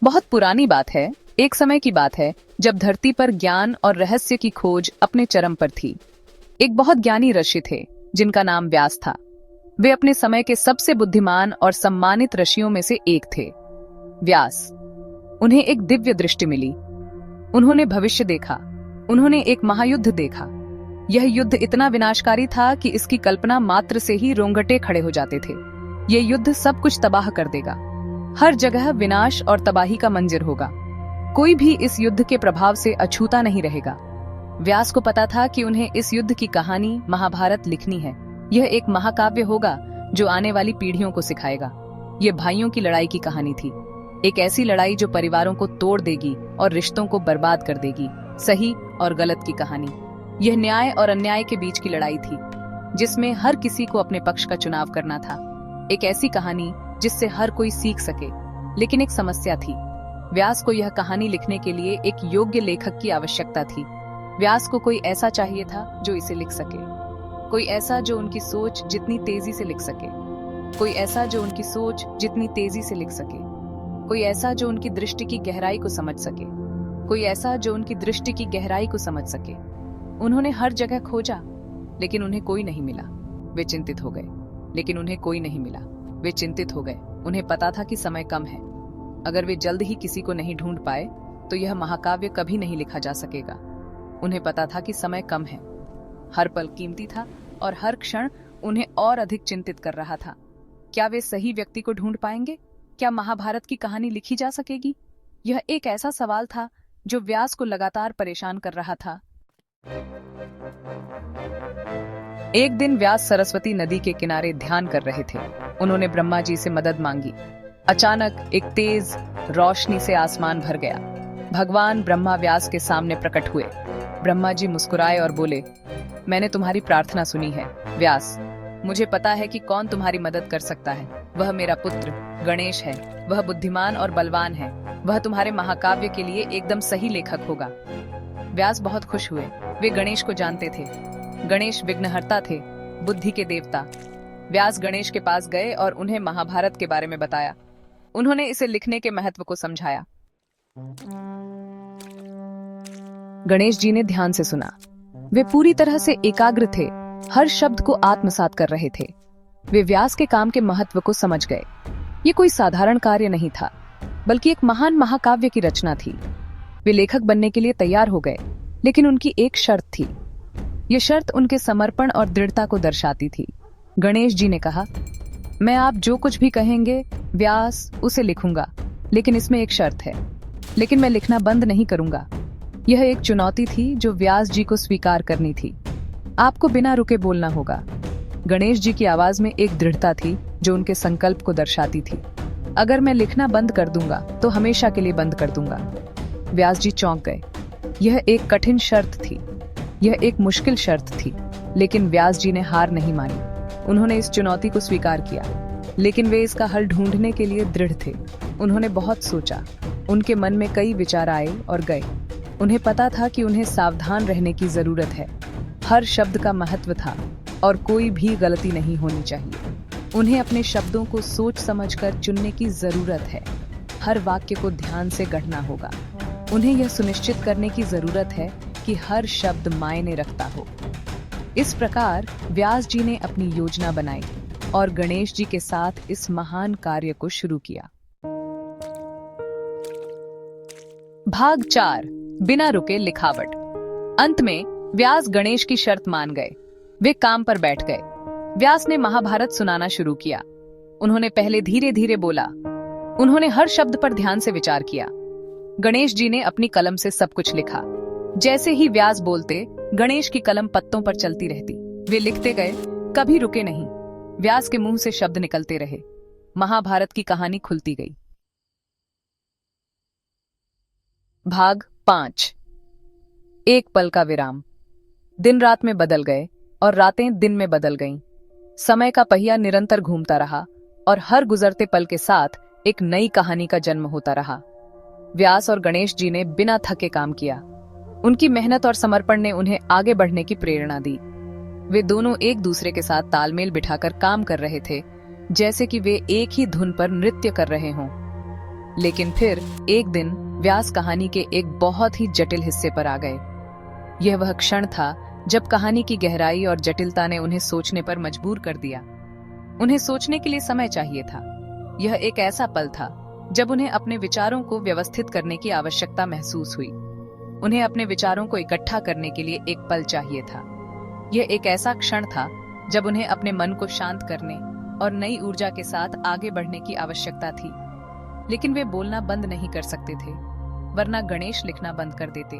बहुत पुरानी बात है। एक समय की बात है जब धरती पर ज्ञान और रहस्य की खोज अपने चरम पर थी। एक बहुत ज्ञानी ऋषि थे जिनका नाम व्यास था। वे अपने समय के सबसे बुद्धिमान और सम्मानित ऋषियों में से एक थे। व्यास, उन्हें एक दिव्य दृष्टि मिली। उन्होंने भविष्य देखा। उन्होंने एक महायुद्ध देखा। यह युद्ध इतना विनाशकारी था कि इसकी कल्पना मात्र से ही रोंगटे खड़े हो जाते थे। यह युद्ध सब कुछ तबाह कर देगा। हर जगह विनाश और तबाही का मंजर होगा। कोई भी इस युद्ध के प्रभाव से अछूता नहीं रहेगा। व्यास को पता था कि उन्हें इस युद्ध की कहानी महाभारत लिखनी है। यह एक महाकाव्य होगा जो आने वाली पीढ़ियों को सिखाएगा। यह भाइयों की लड़ाई की कहानी थी। एक ऐसी लड़ाई जो परिवारों को तोड़ देगी और रिश्तों को बर्बाद कर देगी। सही और गलत की कहानी। यह न्याय और अन्याय के बीच की लड़ाई थी, जिसमें हर किसी को अपने पक्ष का चुनाव करना था। एक ऐसी कहानी जिससे हर कोई सीख सके। लेकिन एक समस्या थी। व्यास को यह कहानी लिखने के लिए एक योग्य लेखक की आवश्यकता थी। व्यास को कोई ऐसा चाहिए था जो इसे लिख सके। कोई ऐसा जो उनकी सोच जितनी तेजी से लिख सके। कोई ऐसा जो उनकी सोच जितनी तेजी से लिख सके। कोई ऐसा जो उनकी दृष्टि की गहराई को समझ सके। कोई ऐसा जो उनकी दृष्टि की गहराई को समझ सके। उन्होंने हर जगह खोजा, लेकिन उन्हें कोई नहीं मिला। वे चिंतित हो गए, लेकिन उन्हें कोई नहीं मिला। वे चिंतित हो गए। उन्हें पता था कि समय कम है। अगर वे जल्द ही किसी को नहीं ढूंढ पाए तो यह महाकाव्य कभी नहीं लिखा जा सकेगा। उन्हें पता था कि समय कम है। हर पल कीमती था और हर क्षण उन्हें और अधिक चिंतित कर रहा था। क्या वे सही व्यक्ति को ढूंढ पाएंगे? क्या महाभारत की कहानी लिखी जा सकेगी? यह एक ऐसा सवाल था जो व्यास को लगातार परेशान कर रहा था। एक दिन व्यास सरस्वती नदी के किनारे ध्यान कर रहे थे। उन्होंने ब्रह्मा जी से मदद मांगी। अचानक एक तेज रोशनी से आसमान भर गया। भगवान ब्रह्मा व्यास के सामने प्रकट हुए। ब्रह्मा जी मुस्कुराए और बोले, मैंने तुम्हारी प्रार्थना सुनी है व्यास। मुझे पता है कि कौन तुम्हारी मदद कर सकता है। वह मेरा पुत्र गणेश है। वह बुद्धिमान और बलवान है। वह तुम्हारे महाकाव्य के लिए एकदम सही लेखक होगा। व्यास बहुत खुश हुए। वे गणेश को जानते थे। गणेश विघ्नहर्ता थे, बुद्धि के देवता। व्यास गणेश के पास गए और उन्हें महाभारत के बारे में बताया। उन्होंने इसे लिखने के महत्व को समझाया। गणेश जी ने ध्यान से सुना। वे पूरी तरह से एकाग्र थे, हर शब्द को आत्मसात कर रहे थे। वे व्यास के काम के महत्व को समझ गए। ये कोई साधारण कार्य नहीं था, बल्कि एक महान महाकाव्य की रचना थी। वे लेखक बनने के लिए तैयार हो गए, लेकिन उनकी एक शर्त थी। ये शर्त उनके समर्पण और दृढ़ता को दर्शाती थी। गणेश जी ने कहा, मैं आप जो कुछ भी कहेंगे व्यास उसे लिखूंगा, लेकिन इसमें एक शर्त है। लेकिन मैं लिखना बंद नहीं करूंगा। यह एक चुनौती थी जो व्यास जी को स्वीकार करनी थी। आपको बिना रुके बोलना होगा। गणेश जी की आवाज में एक दृढ़ता थी जो उनके संकल्प को दर्शाती थी। अगर मैं लिखना बंद कर दूंगा तो हमेशा के लिए बंद कर दूंगा। व्यास जी चौंक गए। यह एक कठिन शर्त थी। यह एक मुश्किल शर्त थी, लेकिन व्यास जी ने हार नहीं मानी। उन्होंने इस चुनौती को स्वीकार किया, लेकिन वे इसका हल ढूंढने के लिए दृढ़ थे। उन्होंने बहुत सोचा। उनके मन में कई विचार आए और गए। उन्हें पता था कि उन्हें सावधान रहने की जरूरत है। हर शब्द का महत्व था और कोई भी गलती नहीं होनी चाहिए। उन्हें अपने शब्दों को सोच समझकर चुनने की जरूरत है। हर वाक्य को ध्यान से गढ़ना होगा। उन्हें यह सुनिश्चित करने की जरूरत है कि हर शब्द मायने रखता हो। इस प्रकार व्यास जी ने अपनी योजना बनाई और गणेश जी के साथ इस महान कार्य को शुरू किया। भाग 4, बिना रुके लिखावट। अंत में व्यास गणेश की शर्त मान गए। वे काम पर बैठ गए। व्यास ने महाभारत सुनाना शुरू किया। उन्होंने पहले धीरे धीरे बोला। उन्होंने हर शब्द पर ध्यान से विचार किया। गणेश जी ने अपनी कलम से सब कुछ लिखा। जैसे ही व्यास बोलते, गणेश की कलम पत्तों पर चलती रहती। वे लिखते गए, कभी रुके नहीं। व्यास के मुंह से शब्द निकलते रहे। महाभारत की कहानी खुलती गई। भाग 5, एक पल का विराम। दिन रात में बदल गए और रातें दिन में बदल गईं। समय का पहिया निरंतर घूमता रहा और हर गुजरते पल के साथ एक नई कहानी का जन्म होता रहा। व्यास और गणेश जी ने बिना थके काम किया। उनकी मेहनत और समर्पण ने उन्हें आगे बढ़ने की प्रेरणा दी। वे दोनों एक दूसरे के साथ तालमेल बिठाकर काम कर रहे थे, जैसे कि वे एक ही धुन पर नृत्य कर रहे हों। लेकिन फिर एक दिन व्यास कहानी के एक बहुत ही जटिल हिस्से पर आ गए। यह वह क्षण था जब कहानी की गहराई और जटिलता ने उन्हें सोचने पर मजबूर कर दिया। उन्हें सोचने के लिए समय चाहिए था। यह एक ऐसा पल था जब उन्हें अपने विचारों को व्यवस्थित करने की आवश्यकता महसूस हुई। उन्हें अपने विचारों को इकट्ठा करने के लिए एक पल चाहिए था। यह एक ऐसा क्षण था जब उन्हें अपने मन को शांत करने और नई ऊर्जा के साथ आगे बढ़ने की आवश्यकता थी। लेकिन वे बोलना बंद नहीं कर सकते थे, वरना गणेश लिखना बंद कर देते।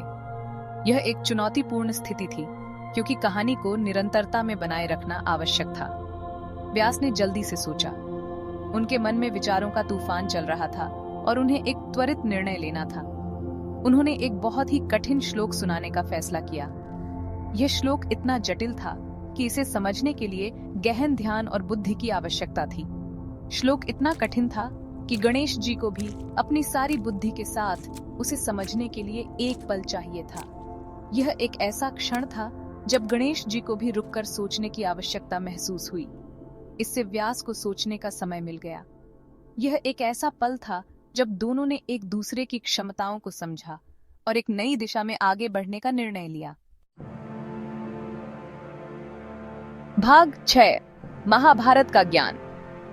यह एक चुनौतीपूर्ण स्थिति थी, क्योंकि कहानी को निरंतरता में बनाए रखना आवश्यक था। व्यास ने जल्दी से सोचा। उनके मन में विचारों का तूफान चल रहा था और उन्हें एक त्वरित निर्णय लेना था। उन्होंने एक बहुत ही कठिन श्लोक सुनाने का फैसला किया। यह श्लोक इतना जटिल था कि इसे समझने के लिए गहन ध्यान और बुद्धि की आवश्यकता थी। श्लोक इतना कठिन था कि गणेश जी को भी अपनी सारी बुद्धि के साथ उसे समझने के लिए एक पल चाहिए था। यह एक ऐसा क्षण था जब गणेश जी को भी रुककर सोचने की आवश्यकता महसूस हुई। इससे व्यास को सोचने का समय मिल गया। यह एक ऐसा पल था जब दोनों ने एक दूसरे की क्षमताओं को समझा और एक नई दिशा में आगे बढ़ने का निर्णय लिया। भाग 6 महाभारत का ज्ञान।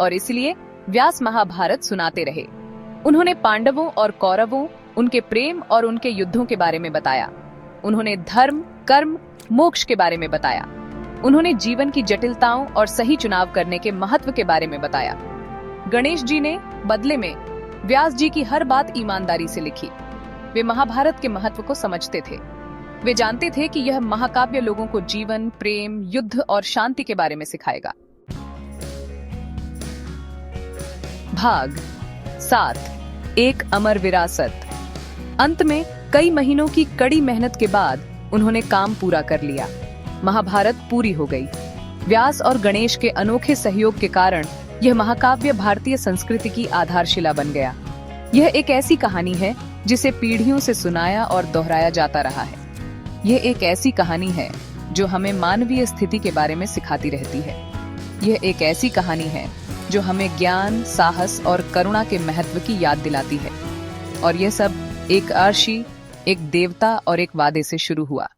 और इसलिए व्यास महाभारत सुनाते रहे। उन्होंने पांडवों और कौरवों, उनके प्रेम और उनके युद्धों के बारे में बताया। उन्होंने धर्म, कर्म, मोक्ष के बारे में बताया। उन्होंने जीवन की जटिलताओं और सही चुनाव करने के महत्व के बारे में बताया। गणेश जी ने बदले में व्यास जी की हर बात ईमानदारी से लिखी। वे महाभारत के महत्व को समझते थे। वे जानते थे कि यह महाकाव्य लोगों को जीवन, प्रेम, युद्ध और शांति के बारे में सिखाएगा। भाग 7 एक अमर विरासत। अंत में कई महीनों की कड़ी मेहनत के बाद उन्होंने काम पूरा कर लिया। महाभारत पूरी हो गई। व्यास और गणेश के अनोखे सहयोग के कारण यह महाकाव्य भारतीय संस्कृति की आधारशिला बन गया। यह एक ऐसी कहानी है जिसे पीढ़ियों से सुनाया और दोहराया जाता रहा है। यह एक ऐसी कहानी है जो हमें मानवीय स्थिति के बारे में सिखाती रहती है। यह एक ऐसी कहानी है जो हमें ज्ञान, साहस और करुणा के महत्व की याद दिलाती है। और यह सब एक अर्षि, एक देवता और एक वादे से शुरू हुआ।